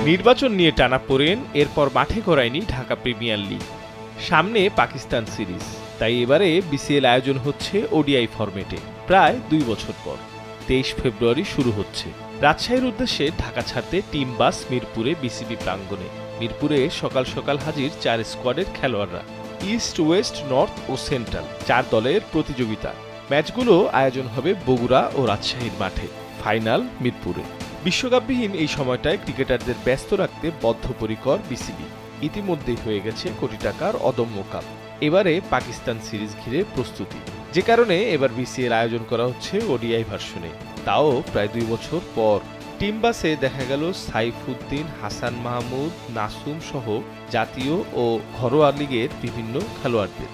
নির্বাচন নিয়ে টানাপোড়েন, এরপর মাঠে গড়ায়নি ঢাকা প্রিমিয়ার লিগ। সামনে পাকিস্তান সিরিজ, তাই এবারে বিসিএল আয়োজন হচ্ছে ওডিআই ফরম্যাটে প্রায় 2 বছর পর। 23 ফেব্রুয়ারি শুরু হচ্ছে। রাজশাহীর উদ্দেশ্যে ঢাকা ছাড়তে টিম বাস মিরপুরে বিসিবি প্রাঙ্গণে। মিরপুরে সকাল সকাল হাজির 4 স্কোয়াডের খেলোয়াড়রা। ইস্ট, ওয়েস্ট, নর্থ ও সেন্ট্রাল 4 দলের প্রতিযোগিতা। ম্যাচগুলো আয়োজন হবে বগুড়া ও রাজশাহীর মাঠে, ফাইনাল মিরপুরে। বিশ্বকাপবিহীন এই সময়টায় ক্রিকেটারদের ব্যস্ত রাখতে বদ্ধপরিকর বিসিবি। ইতিমধ্যেই হয়ে গেছে কোটি টাকার অদম্য কাপ। এবারে পাকিস্তান সিরিজ ঘিরে প্রস্তুতি, যে কারণে এবার বিসিএল আয়োজন করা হচ্ছে ওডিআই ভার্সনে, তাও প্রায় 2 বছর পর। টিম বাসে দেখা গেল সাইফুদ্দিন, হাসান মাহমুদ, নাসুম সহ জাতীয় ও ঘরোয়া লিগের বিভিন্ন খেলোয়াড়দের।